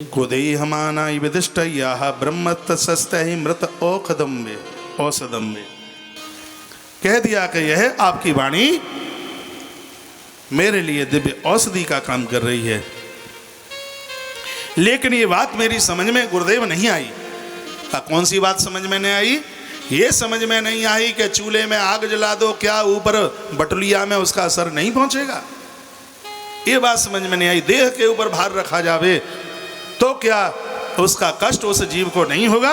गोदेहमाना विदिष्टय्याः ब्रह्मतस्तहि मृत औषधम में कह दिया कि यह आपकी वाणी मेरे लिए दिव्य औषधि का काम कर रही है। लेकिन ये बात मेरी समझ में गुरुदेव नहीं आई। कौन सी बात समझ में नहीं आई? ये समझ में नहीं आई कि चूल्हे में आग जला दो, क्या ऊपर बटुलिया में उसका असर नहीं पहुंचेगा? ये बात समझ में नहीं आई। देह के ऊपर भार रखा जावे तो क्या उसका कष्ट उस जीव को नहीं होगा?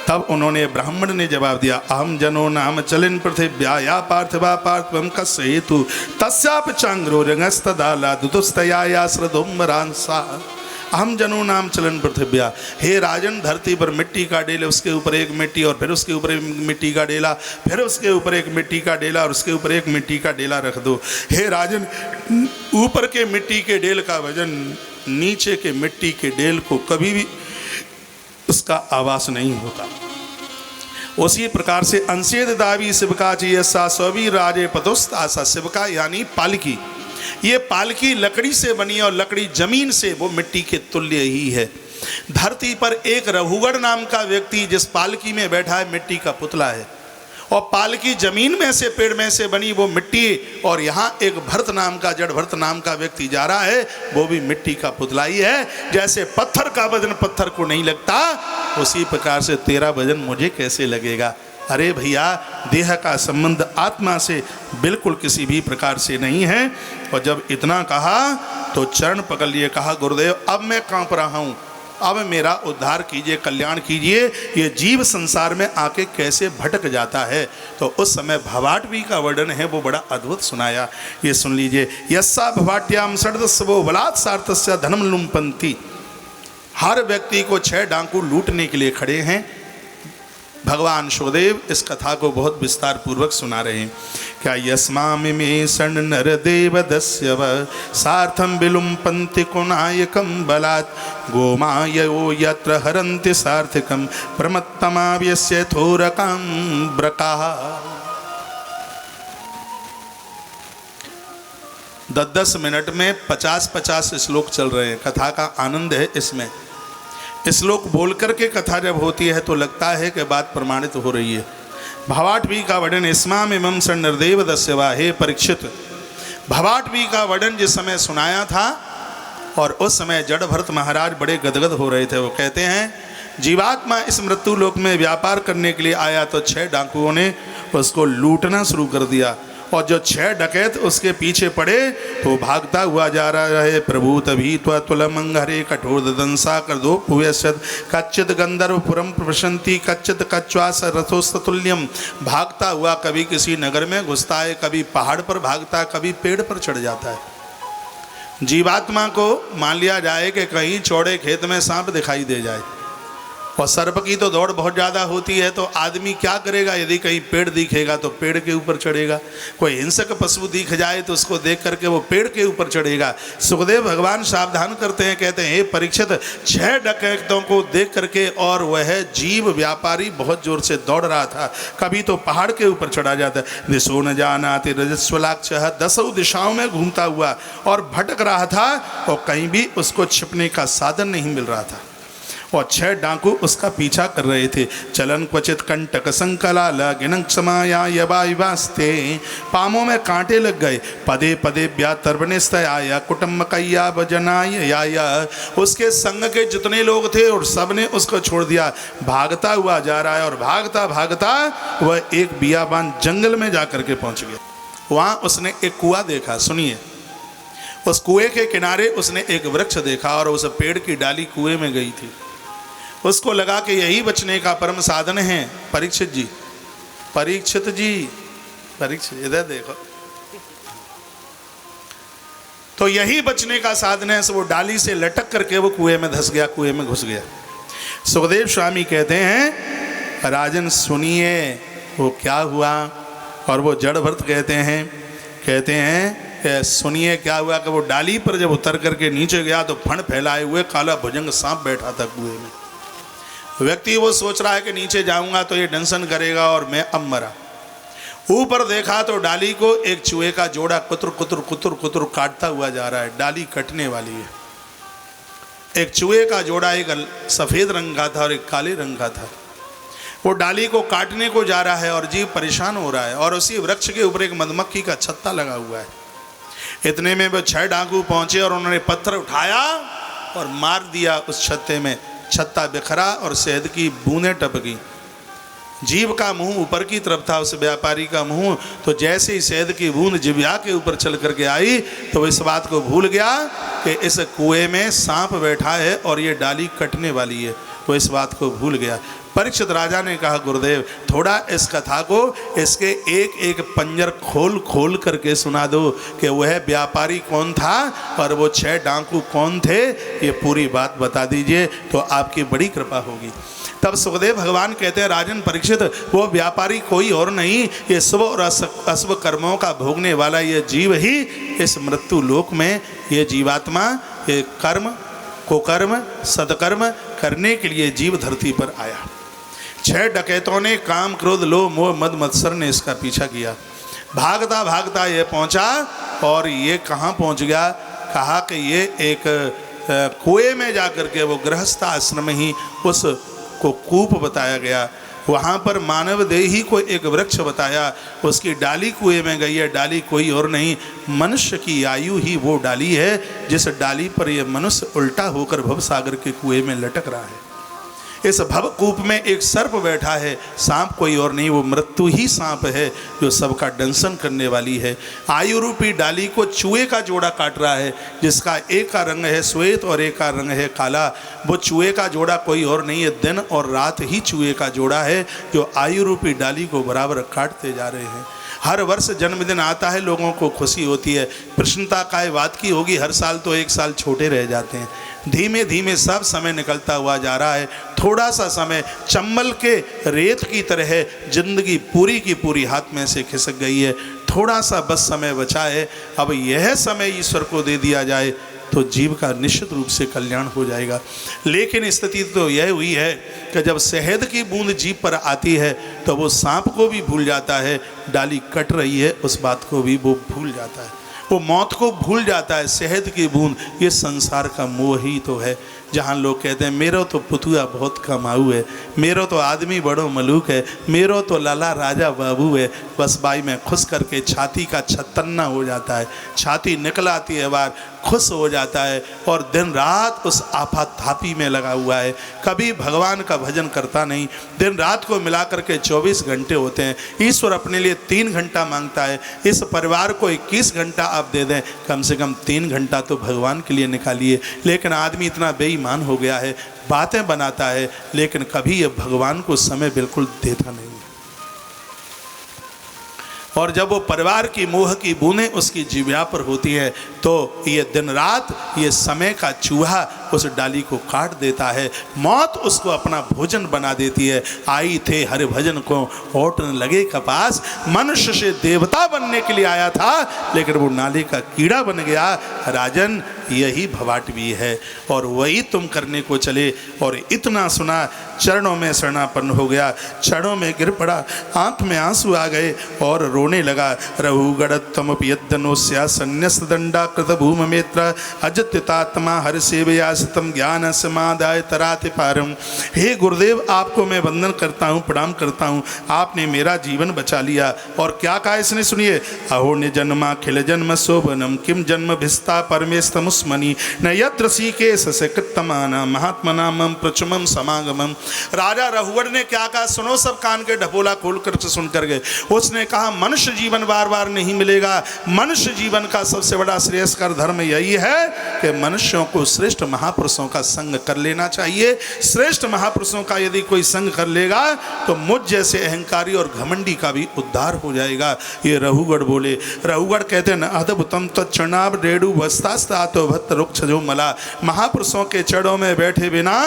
तब उन्होंने, ब्राह्मण ने जवाब दिया, अहम जनो नाम चलिन पृथिव्या या पार्थिवा पार्थिवम कस्य हेतु तस्याप चांग्रो रंगस्तदाला दुदुस्तया या श्रद्धुम्बरांसा। अहम जनो नाम चलन पृथिव्या, हे राजन, धरती पर मिट्टी का डेला, उसके ऊपर एक मिट्टी और फिर उसके ऊपर एक मिट्टी का डेला, फिर उसके ऊपर एक मिट्टी का डेला और उसके ऊपर एक मिट्टी का डेला रख दो। हे राजन, ऊपर के मिट्टी के डेल का वजन नीचे के मिट्टी के डेल को कभी भी उसका आवास नहीं होता। उसी प्रकार से अंशेद दावी शिवका चियसा सभी राजे पदोस्त आशा। शिवका यानी पालकी, ये पालकी लकड़ी से बनी और लकड़ी जमीन से वो मिट्टी के तुल्य ही है। धरती पर एक रघुगढ़ नाम का व्यक्ति जिस पालकी में बैठा है, मिट्टी का पुतला है, और पालकी जमीन में से, पेड़ में से बनी वो मिट्टी, और यहाँ एक भरत नाम का, जड़ भरत नाम का व्यक्ति जा रहा है, वो भी मिट्टी का पुतला ही है। जैसे पत्थर का वजन पत्थर को नहीं लगता, उसी प्रकार से तेरा वजन मुझे कैसे लगेगा? अरे भैया, देह का संबंध आत्मा से बिल्कुल किसी भी प्रकार से नहीं है। और जब इतना कहा तो चरण पकड़ लिए, कहा, गुरुदेव अब मैं कांप रहा हूँ, अब मेरा उद्धार कीजिए, कल्याण कीजिए। ये जीव संसार में आके कैसे भटक जाता है। तो उस समय भवाटवी का वर्णन है, वो बड़ा अद्भुत सुनाया। ये सुन लीजिए। यस्सा भवाट्याम षड्दस्वो बलात् सार्थस्य धनम लुम्पन्ति। हर व्यक्ति को 6 डाकू लूटने के लिए खड़े हैं। भगवान शुकदेव इस कथा को बहुत विस्तार पूर्वक सुना रहे हैं। क्या यस्मामि मे षण् नरदेव दस्यव सार्थम विलुम्पन्ति कुनायकं बलात् गोमाययो यत्र हरन्ति सार्थिकं प्रमत्तमाव्यस्य थोरकां ब्रकाः। 10-10 मिनट में 50-50 श्लोक चल रहे हैं। कथा का आनंद है इसमें। श्लोक बोल करके कथा जब होती है तो लगता है कि बात प्रमाणित हो रही है। भवाटवी का वर्णन, इस्माम इमं षण् नरदेव दस्यवा। हे परीक्षित, भवाटवी का वर्णन जिस समय सुनाया था और उस समय जड़ भरत महाराज बड़े गदगद हो रहे थे। वो कहते हैं, जीवात्मा इस मृत्यु लोक में व्यापार करने के लिए आया तो 6 डाकुओं ने उसको लूटना शुरू कर दिया, और जो 6 डकैत उसके पीछे पड़े तो भागता हुआ जा रहा है। प्रभु तभी तुलमंगरे कठोर दंसा कर दो पुयसद कच्चित गंधर्वपुरम प्रशंति कच्चित कच्वास रथोस्तुल्यम। भागता हुआ कभी किसी नगर में घुसता है, कभी पहाड़ पर भागता है, कभी पेड़ पर चढ़ जाता है। जीवात्मा को मान लिया जाए कि कहीं चौड़े खेत में सांप दिखाई दे जाए, और सर्प की तो दौड़ बहुत ज़्यादा होती है, तो आदमी क्या करेगा? यदि कहीं पेड़ दिखेगा तो पेड़ के ऊपर चढ़ेगा। कोई हिंसक पशु दिख जाए तो उसको देख करके वो पेड़ के ऊपर चढ़ेगा। सुखदेव भगवान सावधान करते हैं, कहते हैं, हे परीक्षित, 6 डकैतों को देख करके, और वह जीव व्यापारी बहुत जोर से दौड़ रहा था, कभी तो पहाड़ के ऊपर चढ़ा जाता। दिशो न जानाति रजस्वलाक्ष, 10 दिशाओं में घूमता हुआ और भटक रहा था, और कहीं भी उसको छिपने का साधन नहीं मिल रहा था। और 6 डाकू उसका पीछा कर रहे थे। चलन क्वचित कंटक संकलाल गिनक समाया यवास्ते। पामों में कांटे लग गए। पदे पदे व्यातर्वनिस्तया कुटुम्ब कैया भजनाया। उसके संग के जितने लोग थे और सब ने उसको छोड़ दिया। भागता हुआ जा रहा है, और भागता भागता वह एक बियाबान जंगल में जाकर के पहुंच गया। वहाँ उसने एक कुआं देखा। सुनिए, उस कुएं के किनारे उसने एक वृक्ष देखा, और उस पेड़ की डाली कुएं में गई थी। उसको लगा कि यही बचने का परम साधन है। परीक्षित जी, परीक्षित जी, परीक्षित इधर देखो, तो यही बचने का साधन है। सो वो डाली से लटक करके वो कुएं में धंस गया, कुएं में घुस गया। सुखदेव स्वामी कहते हैं, राजन सुनिए वो क्या हुआ। और वो जड़ भरत कहते हैं सुनिए क्या हुआ कि वो डाली पर जब उतर करके नीचे गया तो फण फैलाए हुए काला भुजंग सांप बैठा था कुएं में। व्यक्ति वो सोच रहा है कि नीचे जाऊंगा तो ये दंशन करेगा और मैं अब मरा। ऊपर देखा तो डाली को एक चूहे का जोड़ा कुतर कुतर कुतर कुतर काटता हुआ जा रहा है। डाली कटने वाली है। एक चूहे का जोड़ा, एक सफ़ेद रंग का था और एक काले रंग का था। वो डाली को काटने को जा रहा है और जीव परेशान हो रहा है, और उसी वृक्ष के ऊपर एक मधुमक्खी का छत्ता लगा हुआ है। इतने में वो 6 डाकू पहुंचे और उन्होंने पत्थर उठाया और मार दिया उस छत्ते में। छत्ता बिखरा और शहद की बूंदें टपकी। जीव का मुंह ऊपर की तरफ था, उस व्यापारी का मुंह, तो जैसे ही शहद की बूंद जिह्वा के ऊपर चल करके आई तो वो इस बात को भूल गया कि इस कुएं में सांप बैठा है और ये डाली कटने वाली है। वो इस बात को भूल गया। परीक्षित राजा ने कहा, गुरुदेव थोड़ा इस कथा को, इसके एक एक पंजर खोल खोल करके सुना दो कि वह व्यापारी कौन था और वो 6 डाकू कौन थे, ये पूरी बात बता दीजिए तो आपकी बड़ी कृपा होगी। तब सुखदेव भगवान कहते हैं, राजन परीक्षित, वो व्यापारी कोई और नहीं, ये शुभ और अशुभ कर्मों का भोगने वाला ये जीव ही इस मृत्यु लोक में, ये जीवात्मा, ये कर्म कुकर्म सदकर्म करने के लिए जीव धरती पर आया। 6 डकैतों ने काम क्रोध लोभ मोह मद मत्सर ने इसका पीछा किया। भागता भागता ये पहुंचा, और ये कहाँ पहुंच गया, कहा कि ये एक कुएं में जाकर के, वो गृहस्थ आश्रम ही उस को कूप बताया गया, वहाँ पर मानव देही को एक वृक्ष बताया, उसकी डाली कुएं में गई है। डाली कोई और नहीं, मनुष्य की आयु ही वो डाली है जिस डाली पर ये मनुष्य उल्टा होकर भवसागर के कुएं में लटक रहा है। इस भवकूप में एक सर्प बैठा है, सांप कोई और नहीं, वो मृत्यु ही सांप है जो सबका दंशन करने वाली है। आयु रूपी डाली को चूहे का जोड़ा काट रहा है, जिसका एक का रंग है श्वेत और एक का रंग है काला। वो चूहे का जोड़ा कोई और नहीं है, दिन और रात ही चूहे का जोड़ा है जो आयु रूपी डाली को बराबर काटते जा रहे हैं। हर वर्ष जन्मदिन आता है, लोगों को खुशी होती है। प्रसन्नता काय बात की होगी, हर साल तो 1 साल छोटे रह जाते हैं। धीमे धीमे सब समय निकलता हुआ जा रहा है। थोड़ा सा समय चंबल के रेत की तरह जिंदगी पूरी की पूरी हाथ में से खिसक गई है। थोड़ा सा बस समय बचा है। अब यह समय ईश्वर को दे दिया जाए तो जीव का निश्चित रूप से कल्याण हो जाएगा। लेकिन स्थिति तो यह हुई है कि जब शहद की बूंद जीव पर आती है तो वो सांप को भी भूल जाता है, डाली कट रही है उस बात को भी वो भूल जाता है, वो मौत को भूल जाता है। शहद की बूंद ये संसार का मोह ही तो है। जहाँ लोग कहते हैं मेरो तो पुतुआ बहुत कमाऊ है, मेरो तो आदमी बड़ो मलूक है, मेरो तो लाला राजा बाबू है, बस बाई में खुश करके छाती का छत्तन्ना हो जाता है, छाती निकल आती है बाहर, खुश हो जाता है और दिन रात उस आपाधापी में लगा हुआ है। कभी भगवान का भजन करता नहीं। दिन रात को मिला करके 24 घंटे होते हैं। ईश्वर अपने लिए 3 घंटा मांगता है। इस परिवार को 21 घंटा आप दे दें, कम से कम 3 घंटा तो भगवान के लिए निकालिए। लेकिन आदमी इतना बेईमान हो गया है, बातें बनाता है लेकिन कभी ये भगवान को समय बिल्कुल देता नहीं। और जब वो परिवार की मोह की बूंदें उसकी जिह्वा पर होती है तो ये दिन रात ये समय का चूहा उस डाली को काट देता है। मौत उसको अपना भोजन बना देती है। आई थे हरि भजन को ओटन लगे कपास, मनुष्य से देवता बनने के लिए आया था लेकिन वो नाली का कीड़ा बन गया। राजन यही भवाटवी है और वही तुम करने को चले और इतना सुना, चरणों में शरणापन्न हो गया, चरणों में गिर पड़ा, आंख में आंसू आ गए और रोने लगा। रघुगढ़ पियदनोस्या संन्यस्त दंडा कृत भूम मित्र अजत्यतात्मा हर सेवया तम ज्ञान समादाय तराति पारम। हे गुरुदेव, आपको मैं वंदन करता हूँ, प्रणाम करता हूँ, आपने मेरा जीवन बचा लिया। और क्या कहा इसने, सुनिए। अहो ने जन्मा खिल जन्म शोभनम किम जन्म भिस्ता परमेस्तमुस्मनि न यत्र सीकेश से कृतमाना महात्मनामम प्रचुमम समागमम। राजा रघुवर ने क्या कहा, सुनो सब, कान के ढपोला खोल कर सुन कर गए। उसने कहा मनुष्य जीवन बार बार नहीं मिलेगा। मनुष्य जीवन का सबसे बड़ा श्रेयस्कर धर्म यही है कि मनुष्यों को श्रेष्ठ महापुरुषों का संग कर लेना चाहिए। श्रेष्ठ महापुरुषों का यदि कोई संग कर लेगा तो मुझ जैसे अहंकारी और घमंडी का भी उद्धार हो जाएगा। ये रघुगढ़ बोले। रघुगढ़ कहते हैं अद्भुतम तत्चरणाब रेणु वस्तास्ता तो भक्त रुक्ष जो मला। महापुरुषों के चरणों में बैठे बिना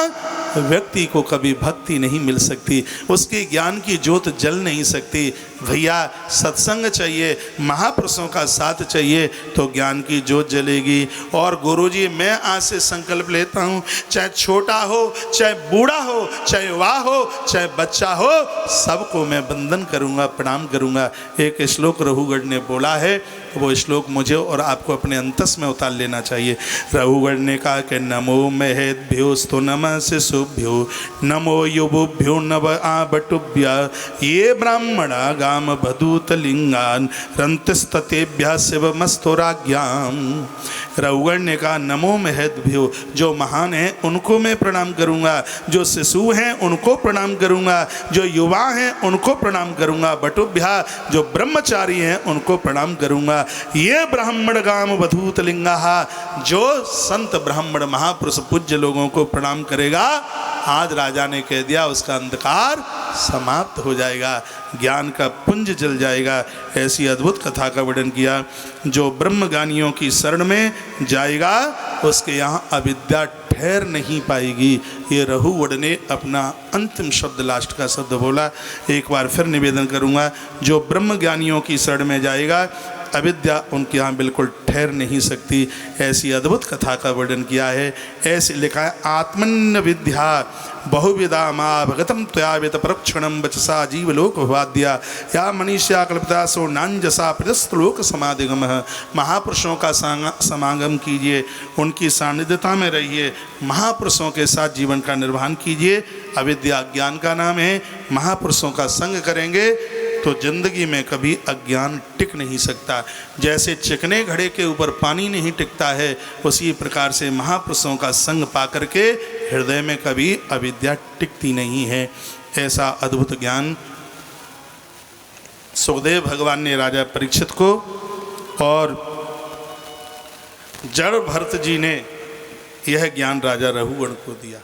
व्यक्ति को कभी भक्ति नहीं मिल सकती, उसके ज्ञान की ज्योत जल नहीं सकती। भैया सत्संग चाहिए, महापुरुषों का साथ चाहिए तो ज्ञान की ज्योत जलेगी। और गुरुजी मैं आज से संकल्प लेता हूँ, चाहे छोटा हो, चाहे बूढ़ा हो, चाहे युवा हो, चाहे बच्चा हो, सबको मैं वंदन करूँगा, प्रणाम करूँगा। एक श्लोक रघुगढ़ ने बोला है, वो श्लोक मुझे और आपको अपने अंतस में उतार लेना चाहिए। रघुगढ़ ने कहा कि नमो महेद्भ्योस्तु नमः शिशुभ्यो नमो युवभ्यो नव आबटुभ्य ये ब्राह्मणा गाम भदूत लिंगान रंतस्ततेभ्य शिवमस्तुराज्ञाम। रघुगढ़ ने कहा नमो महेद्भ्यो, जो महान हैं उनको मैं प्रणाम करूँगा, जो शिशु हैं उनको प्रणाम करूँगा, जो युवा हैं उनको प्रणाम करूँगा, बटुभ्या जो ब्रह्मचारी हैं उनको प्रणाम करूँगा। ये ब्राह्मण गाम वधूत लिंगा, जो संत ब्राह्मण महापुरुष पूज्य लोगों को प्रणाम करेगा, आज राजा ने कह दिया उसका अंधकार समाप्त हो जाएगा, ज्ञान का पुंज जल जाएगा। ऐसी अद्भुत कथा का वर्णन किया। जो ब्रह्मज्ञानियों की शरण में जाएगा उसके यहाँ अविद्या ठहर नहीं पाएगी। ये रघुगढ़ ने अपना अंतिम शब्द, लास्ट का शब्द बोला। एक बार फिर निवेदन करूँगा, जो ब्रह्मज्ञानियों की शरण में जाएगा अविद्या उनके यहाँ बिल्कुल ठहर नहीं सकती। ऐसी अद्भुत कथा का वर्णन किया है। ऐसे लिखा है, आत्मन्य विद्या बहुविधा माँ भगतम त्वयावित परोक्षणम वचसा जीवलोक वाद्या या मनीषा कल्पता सो नांजसा प्रस्तलोक समाधिगम। महापुरुषों का समागम कीजिए, उनकी सानिध्यता में रहिए, महापुरुषों के साथ जीवन का निर्वहन कीजिए। अविद्या ज्ञान का नाम है। महापुरुषों का संग करेंगे तो जिंदगी में कभी अज्ञान टिक नहीं सकता। जैसे चिकने घड़े के ऊपर पानी नहीं टिकता है, उसी प्रकार से महापुरुषों का संग पाकर के हृदय में कभी अविद्या टिकती नहीं है। ऐसा अद्भुत ज्ञान सुखदेव भगवान ने राजा परीक्षित को और जड़ भरत जी ने यह ज्ञान राजा रघुगढ़ को दिया।